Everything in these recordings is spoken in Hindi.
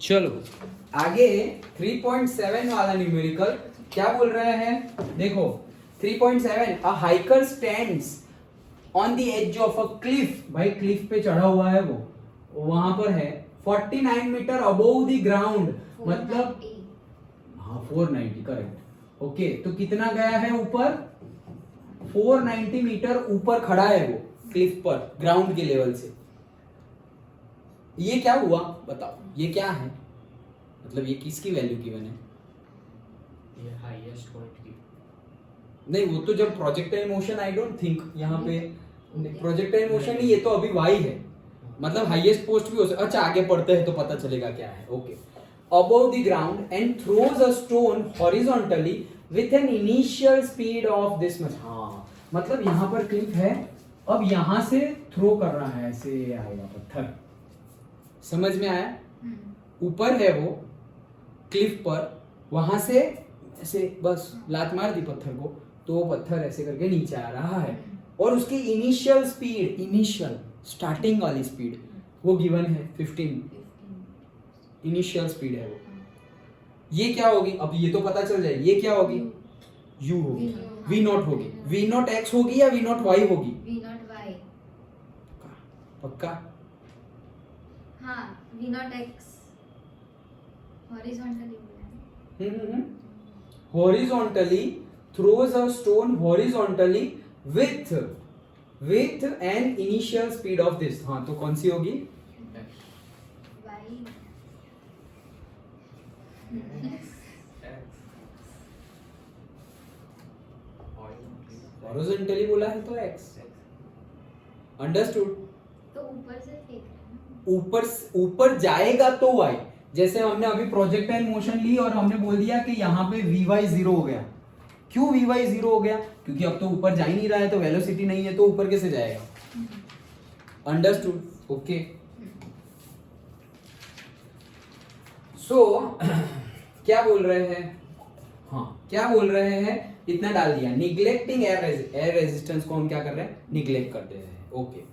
चलो आगे 3.7 वाला न्यूमेरिकल क्या बोल रहे हैं, देखो 3.7 a hiker stands on the edge of a cliff, भाई क्लिफ पे चढ़ा हुआ है वो वहां पर है 49 मीटर अबोव द ग्राउंड, मतलब हाँ 490 करेक्ट। ओके तो कितना गया है ऊपर, 490 मीटर ऊपर खड़ा है वो क्लिफ पर ग्राउंड के लेवल से। ये क्या हुआ बताओ, ये क्या है, मतलब ये किसकी वैल्यू गिवन है, ये हाईएस्ट पॉइंट की। नहीं वो तो जब projectile motion I don't think यहाँ पे प्रोजेक्टाइल मोशन नहीं, ये तो अभी वाई है, मतलब हाईएस्ट पोस्ट भी हो सकता। अच्छा आगे पढ़ते हैं तो पता चलेगा क्या है। Okay above the ground and throws a stone horizontally with an initial speed of this much. हाँ मतलब यहाँ पर क्लिफ है, अब यहाँ से थ्रो कर रहा है, ऐसे आएगा पत्थर, समझ में आया, ऊपर है वो क्लिफ पर, वहां से ऐसे बस लात मार दी पत्थर को तो वो पत्थर ऐसे करके नीचे आ रहा है, और उसकी इनिशियल स्पीड, इनिशियल स्टार्टिंग वाली स्पीड वो गिवन है 15 इनिशियल स्पीड है वो। ये क्या होगी, अब ये तो पता चल जाए, ये क्या होगी, u होगी, v नॉट होगी, v नॉट x होगी या v नॉट y होगी, v नॉट y, पक्का हाँ v नॉट x हॉरिजॉन्टली बोला है। horizontally throws a stone horizontally with an initial speed of this। हाँ तो कौन सी होगी, horizontally बोला है तो x, अंडरस्टूड। तो ऊपर से फेंक रहे हैं, ऊपर जाएगा तो y, जैसे हमने अभी प्रोजेक्टाइल मोशन ली और हमने बोल दिया कि यहाँ पे vy 0 हो गया। क्यों vy 0 हो गया, क्योंकि अब तो ऊपर जा ही नहीं रहा है, तो वेलोसिटी नहीं है तो ऊपर कैसे जाएगा, अंडरस्टूड। ओके सो क्या बोल रहे हैं, हाँ क्या बोल रहे हैं, इतना डाल दिया, निग्लेक्टिंग एयर रेजिस्टेंस को हम क्या कर रहे हैं, निग्लेक्ट कर दे रहे हैं। Okay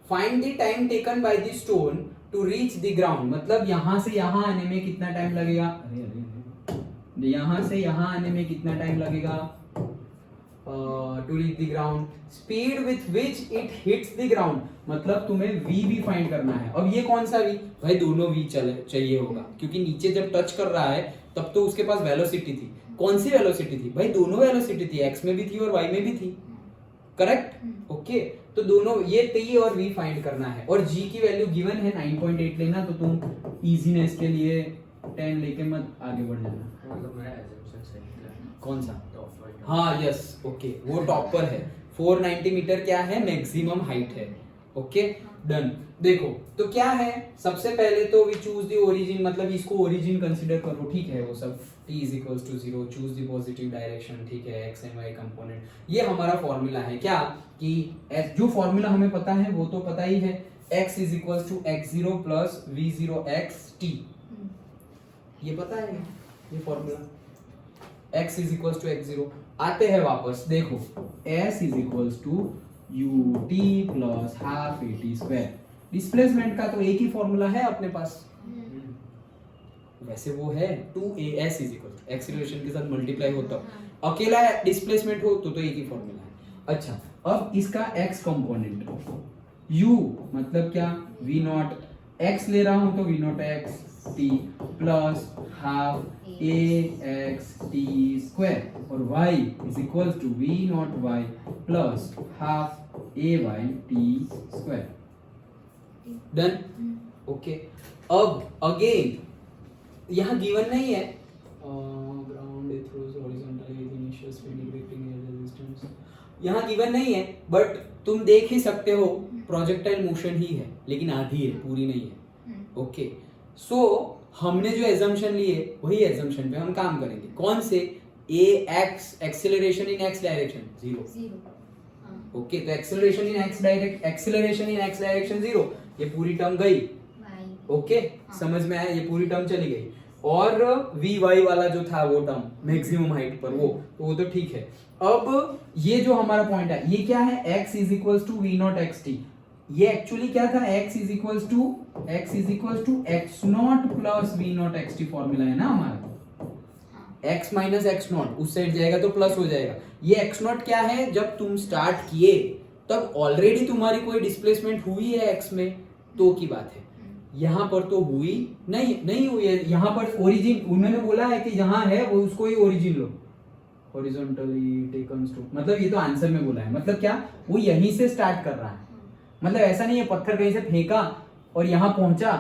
find the time taken by the stone to reach the ground, मतलब यहां से यहां आने में कितना टाइम लगेगा, यहां से यहां आने में कितना टाइम लगेगा, to reach the ground, speed with which it hits the ground, मतलब तुम्हें v भी फाइंड करना है। अब ये कौन सा v, भाई दोनों v चाहिए होगा, क्योंकि नीचे जब टच कर रहा है तब तो उसके पास वेलोसिटी थी, कौन सी वेलोसिटी थी, भाई दोनों वेलोसिटी थी, x में भी थी और y में भी थी, करेक्ट। ओके तो दोनों ये t और v फाइंड करना है, और g की वैल्यू गिवन है 9.8 लेना, तो तुम इजीनेस के लिए 10 लेके मत आगे बढ़ जाना। मतलब मेरा assumption सही था। कौन सा, Top point। हाँ यस ओके वो टॉपर है, 490 मीटर क्या है, मैक्सिमम हाइट है। Okay done. देखो तो क्या है, सबसे पहले तो वी चूज द ओरिजिन, मतलब इसको ओरिजिन कंसीडर करो, ठीक है वो सब, t is equals to 0, choose the positive direction, ठीक है, x एंड y कंपोनेंट, ये हमारा फॉर्मूला है क्या, कि जो फॉर्मूला हमें पता है वो तो पता ही है, x is equals to x0 plus v0 xt, ये पता है ये formula, x is equals to x0। आते हैं वापस, देखो s is equals to ut plus half at square, displacement का तो एक ही फॉर्मूला है अपने पास, वैसे वो है 2as is equal to acceleration के साथ मल्टीप्लाई होता, अकेला डिस्प्लेसमेंट हो तो एक ही फॉर्मूला है। अच्छा अब इसका x कंपोनेंट u मतलब क्या, v नॉट x ले रहा हूं तो v not x t plus half a x t square, और y is equal to v not y plus half a y t square. Done. Okay अब अगेन यहाँ गिवन नहीं है, ground throws horizontally with initial speed neglecting air resistance, यहाँ गिवन नहीं है, बट तुम देख ही सकते हो प्रोजेक्टाइल मोशन ही है, लेकिन आधी है, पूरी नहीं है। ओके सो हमने जो एजम्पशन लिए वही एजम्पशन पे हम काम करेंगे, कौन से, a x acceleration in x direction 0। Okay तो एक्सेलरेशन इन x डायरेक्शन 0, ये पूरी टर्म गई, ओके समझ में आया, ये पूरी टर्म चली गई, और वी वाई वाला जो था वो टर्म मैक्सिमम हाइट पर वो तो ठीक है। अब ये जो हमारा पॉइंट है ये क्या है, x is equal to v not x t, ये एक्चुअली क्या था, x is equals to x not plus v not x t formula है ना हमारा, x माइनस एक्स नॉट उस साइड जाएगा तो प्लस हो जाएगा। ये एक्स नॉट क्या है, जब तुम स्टार्ट किए तब ऑलरेडी तुम्हारी कोई डिस्प्लेसमेंट हुई है x में तो की बात है, यहाँ पर तो हुई नहीं हुई है। यहाँ पर ओरिजिन उन्होंने बोला है कि जहाँ है वो उसको ही ओरिजिन लो, हॉरिजॉन्टली टेकन टू, मतलब ये तो आंसर में बोला है, मतलब क्या वो यहीं से स्टार्ट कर रहा है, मतलब ऐसा नहीं है पत्थर कहीं से फेंका और यहाँ पहुंचा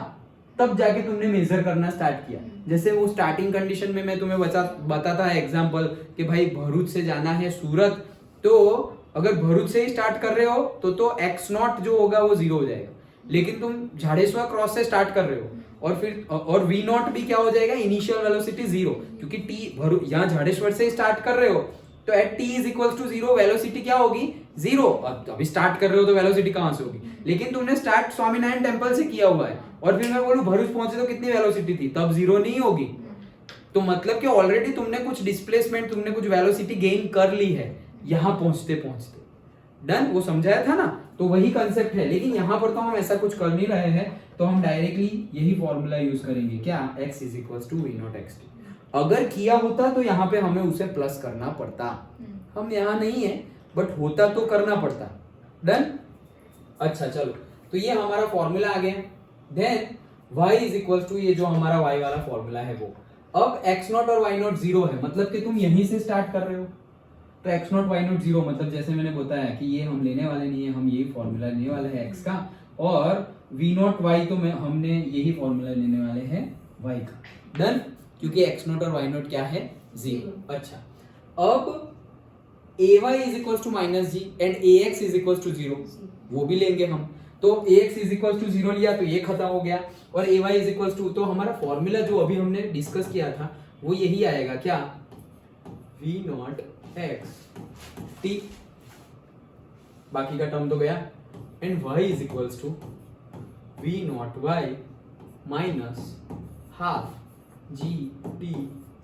तब जाके तुमने मेजर करना स्टार्ट किया। जैसे वो स्टार्टिंग कंडीशन में मैं तुम्हें बताता है एग्जांपल कि भाई भरूच से जाना है सूरत, तो अगर भरूच से ही स्टार्ट कर रहे हो तो एक्स नॉट जो होगा वो 0 हो जाएगा, लेकिन तुम झाड़ेश्वर क्रॉस से स्टार्ट कर रहे हो और फिर और वी नॉट भी क्या हो जाएगा, इनिशियल वेलोसिटी 0, क्योंकि टी यहाँ झाड़ेश्वर से स्टार्ट कर रहे हो तो at t is equal to 0 velocity क्या होगी 0। अभी स्टार्ट कर रहे हो तो वेलोसिटी कहां से होगी, लेकिन तुमने स्टार्ट स्वामीनारायण टेम्पल से किया हुआ है और फिर मैं बोलूं भरूच पहुंचे तो कितनी वेलोसिटी थी, तब 0 नहीं होगी। तो मतलब कि ऑलरेडी तुमने कुछ डिस्प्लेसमेंट, तुमने कुछ वेलोसिटी गेन कर ली है यहां पहुंचते पहुंचते। डन, वो समझाया था ना, तो वही कंसेप्ट है, लेकिन यहाँ पर तो हम ऐसा कुछ कर नहीं रहे हैं, तो हम डायरेक्टली यही फॉर्मूला यूज करेंगे, क्या x is equal to v not x t. अगर किया होता तो यहाँ पे हमें उसे प्लस करना पड़ता, हम यहाँ नहीं है बट होता तो करना पड़ता। डन, अच्छा चलो, तो ये हमारा फॉर्मूला आ गया। Then y is equal to, ये जो हमारा y वाला फॉर्मूला है वो, अब x नॉट और y नॉट 0 है, मतलब कि तुम यहीं से स्टार्ट कर रहे हो, तो x नॉट y नॉट 0, मतलब जैसे मैंने बताया कि ये हम लेने वाले नहीं है, हम यही फॉर्मूला लेने वाले हैं x का, और v नॉट y तो हमने यही फॉर्मूला लेने वाले हैं y का। डन, क्योंकि x नॉट और y नॉट क्या है 0। अच्छा, अब ay is equal to minus g and ax is equal to 0, वो भी लेंगे हम, तो ax इज इक्वल टू 0 लिया तो ये खत्म हो गया, और ay इज इक्वल टू, तो हमारा फॉर्मूला जो अभी हमने डिस्कस किया था वो यही आएगा, क्या v नॉट x t, बाकी का टर्म तो गया, and y is equal to v not y minus half g t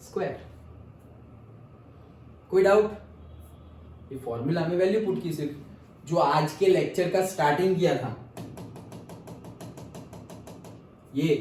square. कोई डाउट? ये फॉर्मूला में वैल्यू पुट की, सिर्फ जो आज के लेक्चर का स्टार्टिंग किया था ये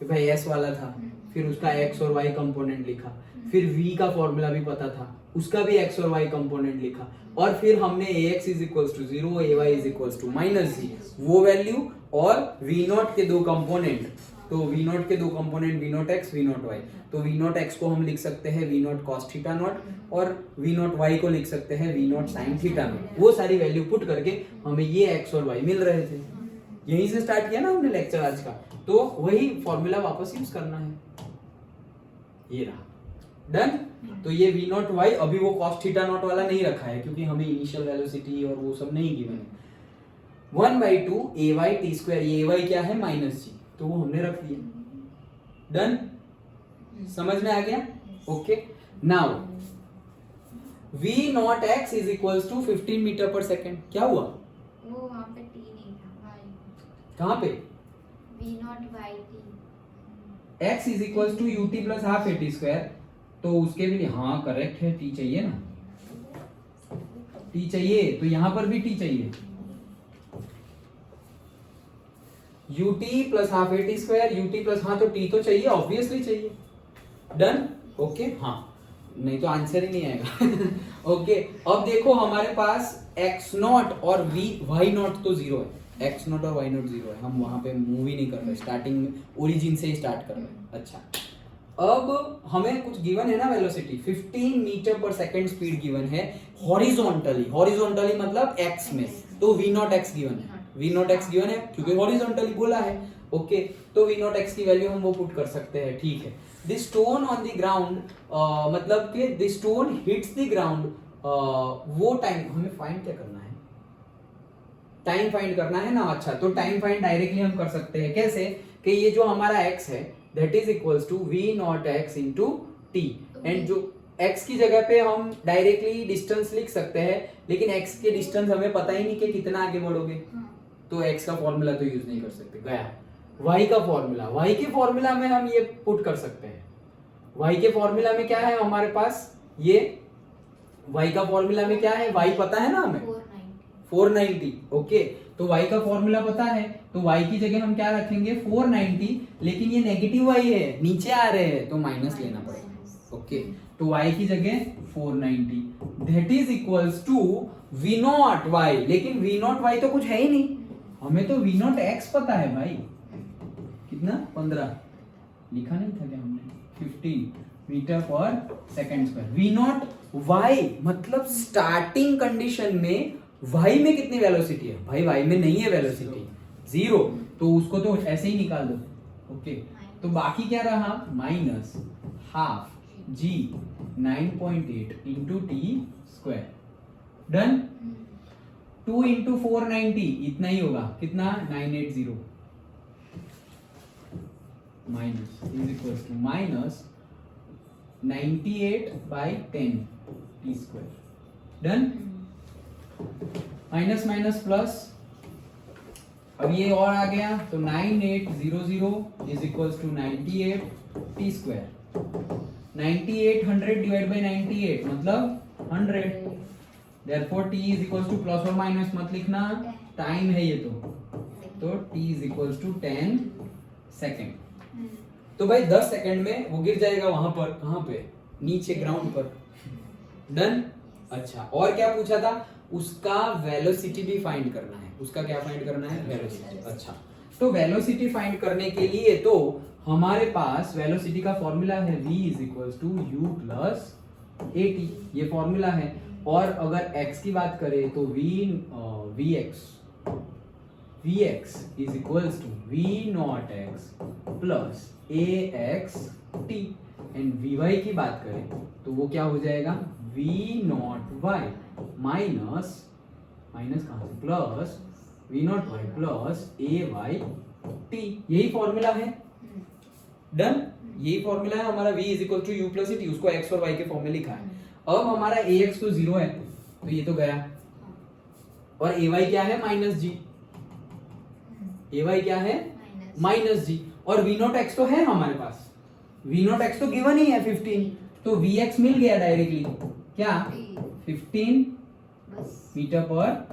भाई s वाला था, फिर उसका x और y कंपोनेंट लिखा, फिर v का फॉर्मूला भी पता था, उसका भी x और y कंपोनेंट लिखा, और फिर हमने ax is equals to 0, ay is equals to minus g, वो वैल्यू, और v नॉट के दो कंपोनेंट, तो v नॉट के दो component v not x v not y, तो v नॉट x को हम लिख सकते हैं v not cos theta naught, और v नॉट y को लिख सकते हैं v not sin theta naught. वो सारी वैल्यू पुट करके हमें ये x और y मिल रहे थे, यहीं से स्टार्ट किया ना हमने लेक्चर आज का, तो वही फॉर्मूला वापस यूज करना है, ये रहा। डन, तो ये v नॉट y, अभी वो cos थीटा नॉट वाला नहीं रखा है क्योंकि हमें इनिशियल वेलोसिटी और वो सब नहीं गिवन है। 1/2 ay t स्क्वायर, ये ay क्या है माइनस जी, तो वो हमने रख दिया। डन, समझ में आ गया? Okay, now v not x is equals to 15 metre per second. क्या हुआ? वो वहाँ पे t नहीं था, y। कहाँ पे? v not y t। x is equals to ut plus half at square, तो उसके भी, हाँ करेक्ट है, t चाहिए ना, t चाहिए, तो यहां पर भी t चाहिए, ut plus half at square, ut plus, हाँ तो t तो चाहिए, ऑब्वियसली चाहिए। डन, ओके, हाँ नहीं तो आंसर ही नहीं आएगा। ओके, अब देखो हमारे पास x नॉट और y नॉट तो 0 है, x नॉट और y नॉट 0 है, हम वहां पे मूव ही नहीं कर रहे, स्टार्टिंग में ओरिजिन से ही स्टार्ट कर रहे हैं। अच्छा, अब हमें कुछ गिवन है ना वेलोसिटी, 15 मीटर पर सेकंड स्पीड गिवन है हॉरिजॉन्टली, हॉरिजॉन्टली मतलब x में, तो v नॉट x गिवन है, v नॉट x गिवन है क्योंकि हॉरिजॉन्टली बोला है। ओके, तो v नॉट x की वैल्यू हम वो पुट कर सकते हैं, ठीक है। The stone on the ground, मतलब कि the stone hits the ground, वो टाइम हमें फाइंड क्या करना है, टाइम फाइंड करना है ना। अच्छा, तो टाइम फाइंड डायरेक्टली हम कर सकते हैं, कैसे कि ये जो हमारा x है that is equals to v not x into t, एंड जो x की जगह पे हम डायरेक्टली डिस्टेंस लिख सकते हैं, लेकिन x के डिस्टेंस हमें पता ही नहीं कि कितना आगे बढ़ोगे, तो x का फॉर्मूला तो यूज नहीं कर सकते, गया। y का फॉर्मूला, y के फॉर्मूला में हम ये पुट कर सकते हैं, y के फॉर्मूला में क्या है हमारे पास, ये y का फॉर्मूला में क्या है, y पता है ना हमें 490। ओके, तो y का फॉर्मूला पता है, तो y की जगह हम क्या रखेंगे 490, लेकिन ये नेगेटिव y है, नीचे आ रहे हैं तो माइनस लेना पड़ेगा। ओके, तो y की जगह 490 that is equals to v not y, लेकिन v नॉट y तो कुछ है ही नहीं, हमें तो v नॉट x पता है भाई, कितना 15 लिखा नहीं था क्या हमने, 15 मीटर पर second square. v not y मतलब स्टार्टिंग कंडीशन में y में कितनी वेलोसिटी है, भाई y में नहीं है वेलोसिटी, 0, तो उसको तो ऐसे ही निकाल दो। ओके, तो बाकी क्या रहा, minus half g 9.8 into t square, done. 2 into 490 इतना ही होगा, कितना 980 minus is equal to minus 98/10 t square, done. Minus minus plus, अब ये और आ गया तो 9800 is equal to 98 t square, 9800 divide by 98 मतलब 100, therefore t is equal to plus और माइनस मत लिखना, टाइम है ये तो t is equal to 10 second. तो भाई 10 सेकंड में वो गिर जाएगा वहां पर, कहां पे, नीचे ग्राउंड पर, डन। अच्छा, और क्या पूछा था, उसका वेलोसिटी भी फाइंड करना है, उसका क्या फाइंड करना है, वेलोसिटी। अच्छा, तो वेलोसिटी फाइंड करने के लिए तो हमारे पास वेलोसिटी का फॉर्मूला है v is equal to u plus at, ये फॉर्मूला है। और अगर x की बात करें तो vx is equals to v not x plus ax t, and vy की बात करें तो वो क्या हो जाएगा, v नॉट y माइनस कहां से, plus v not y plus ay t, यही फॉर्मूला है, डन। यही फॉर्मूला है हमारा, v is equal to u plus t, उसको x और y के फॉर्म में लिखा है। अब हमारा ax तो 0 है, तो ये तो गया, और ay क्या है, माइनस g, ay क्या है, माइनस g, और v नॉट x तो है हमारे पास, v नॉट x तो गिवन ही है 15, तो vx मिल गया डायरेक्टली, क्या 15 मीटर पर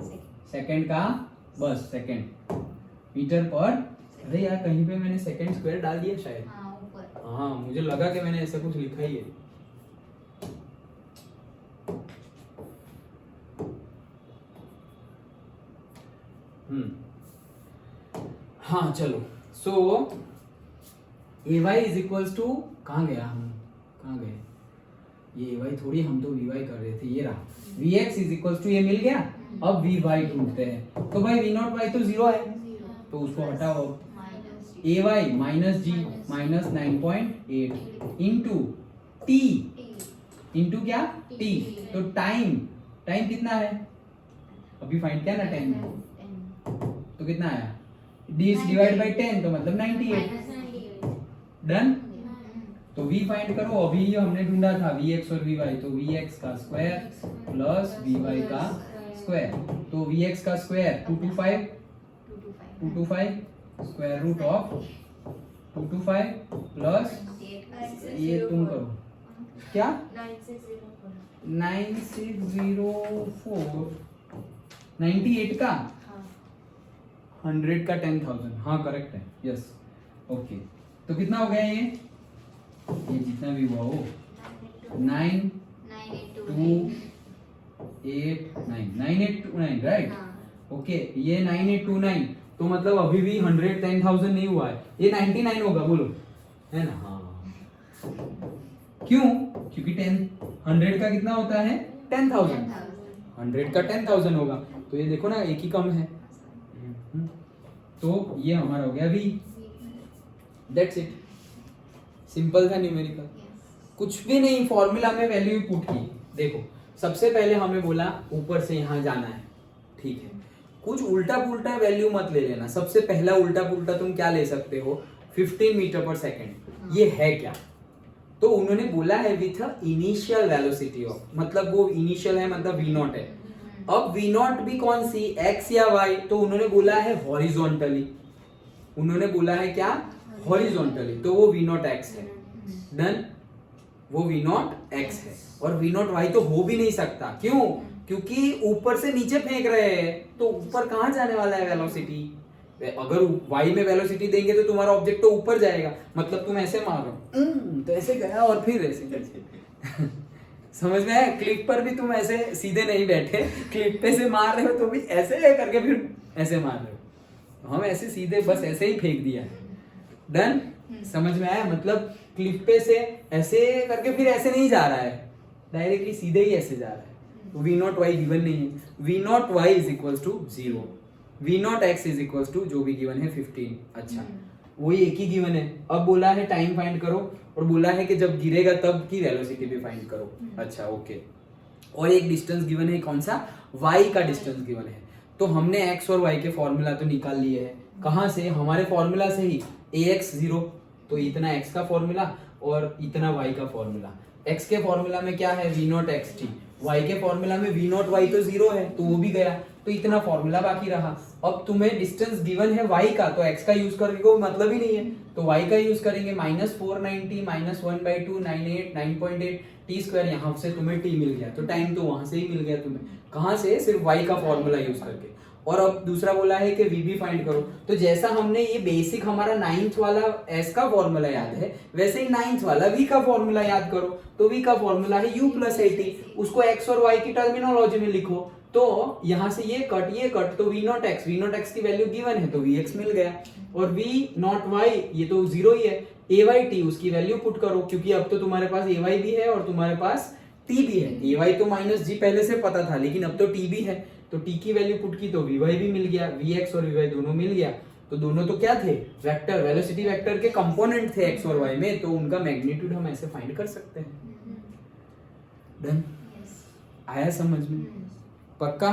सेकंड का, बस सेकंड मीटर पर, अरे यार कहीं पे मैंने सेकंड स्क्वायर डाल दिया शायद, हाँ मुझे लगा कि मैंने ऐसा कुछ लिखा ही है। हाँ चलो, सो ay इज इक्वल्स टू, कहाँ गया हम, कहाँ गए, ये ay थोड़ी, हम तो vy कर रहे थे, ये रहा, vx इज इक्वल्स टू, ये मिल गया। अब vy ढूंढते हैं, तो भाई v नॉट y तो 0 है, तो उसको हटाओ, ay minus g minus 9.8 into t, into क्या t, तो टाइम कितना है, अभी फाइंड किया ना टाइम, तो कितना आया, d डिवाइड बाई 10 तो मतलब 98, डन। तो v फाइंड करो, अभी ये हमने ढूंढा था vx और vy, तो vx का स्क्वायर प्लस vy का स्क्वायर, तो vx का square 225 square root of 225 plus, ये तुम करो क्या, 9604 98 का 100 का 10,000, हाँ करेक्ट है, यस। ओके, तो कितना हो गया ये जितना भी हुआ वो 9829 राइट। ओके, ये 9829, तो मतलब अभी भी 110,000 नहीं हुआ है, ये 99 होगा, बोलो, है ना, हाँ। क्यों, क्योंकि 100 का कितना होता है 10,000, 100 का 10,000 होगा, तो ये देखो ना एक ही कम है, तो ये हमारा हो गया v, दैट्स इट, सिंपल था न्यूमेरिकल, कुछ भी नहीं, फॉर्मूला में वैल्यू पुट की। देखो सबसे पहले हमें बोला ऊपर से यहाँ जाना है, ठीक है, कुछ उल्टा पुल्टा वैल्यू मत ले लेना, सबसे पहला उल्टा पुल्टा तुम क्या ले सकते हो, 15 मीटर पर सेकेंड, ये है क्या, तो उन्होंने बोला है विथ इनिशियल वेलोसिटी ऑफ, मतलब वो इनिशियल है मतलब v नॉट है। अब v नॉट भी कौन सी, x या y, तो उन्होंने बोला है हॉरिजॉन्टली, उन्होंने बोला है क्या, हॉरिजॉन्टली, तो वो v नॉट x है, डन, वो v नॉट x है, और v नॉट y तो हो भी नहीं सकता, क्यों, क्योंकि ऊपर से नीचे फेंक रहे हैं तो ऊपर कहाँ जाने वाला है वेलोसिटी। अगर y में वेलोसिटी देंगे तो तुम्हारा ऑब्जेक्ट तो ऊपर जाएगा, मतलब तुम ऐसे मार रहे हो तो ऐसे गया और फिर ऐसे समझ में आया। क्लिप पर भी तुम ऐसे सीधे नहीं बैठे, क्लिप पे से मार रहे हो तो भी ऐसे करके फिर ऐसे मार रहे हो। हम ऐसे सीधे बस ऐसे ही फेंक दिया है। डन, समझ में आया। मतलब क्लिप पे से ऐसे करके फिर ऐसे नहीं जा रहा है, डायरेक्टली सीधे ही ऐसे जा रहा है। तो वी नॉट वाई गिवन नहीं है, v not y is equal to 0, v not x is equal to जो भी गिवन है 15। अच्छा, वही एक ही गिवन है। अब बोला है टाइम फाइंड करो और बोला है कि जब गिरेगा तब की वेलोसिटी भी फाइंड करो। अच्छा ओके, और एक डिस्टेंस गिवन है, कौन सा, y का डिस्टेंस गिवन है। तो हमने x और y के फॉर्मूला तो निकाल लिए हैं। कहाँ से, हमारे फॉर्मूला से ही, ax 0 तो इतना x का फॉर्मूला और इतना y का फॉर्मूला। x के फॉर्मूला में क्या है, v not x T, y के फॉर्मूला में v नॉट y तो 0 है तो वो भी गया, तो इतना फॉर्मूला बाकी रहा। अब तुम्हें डिस्टेंस गिवन है y का, तो x का यूज करने को मतलब ही नहीं है, तो y का यूज करेंगे। -490 -1/2 98 9.8 टी स्क्वायर, यहाँ से तुम्हें t मिल गया, तो टाइम तो वहां से ही मिल गया तुम्हें। कहाँ से, सिर्फ y का फॉर्मूला यूज करके। और अब दूसरा बोला है कि v भी फाइंड करो। तो जैसा हमने ये बेसिक हमारा 9th वाला s का फॉर्मूला याद है, वैसे ही 9th वाला v का फॉर्मूला याद करो। तो v का फॉर्मूला है u + at, उसको x और y की टर्मिनोलॉजी में लिखो। तो यहाँ से ये कट, तो v नॉट x की वैल्यू गिवन है तो vx मिल गया, और v नॉट y ये तो 0 ही है, ay उसकी वैल्यू पुट करो, क्योंकि अब तो तुम्हारे पास ay भी है और तुम्हारे पास t भी है। ay तो -g पहले से पता था, लेकिन अब तो t भी है, तो t की वैल्यू पुट की तो vy भी मिल गया, vx और vy दोनों मिल गया। तो दोनों तो क्या थे, वेक्टर, वेलोसिटी वेक्टर के कंपोनेंट थे x और y में, तो उनका मैग्नीट्यूड हम ऐसे फाइंड कर सकते हैं। डन, आया समझ में, पक्का।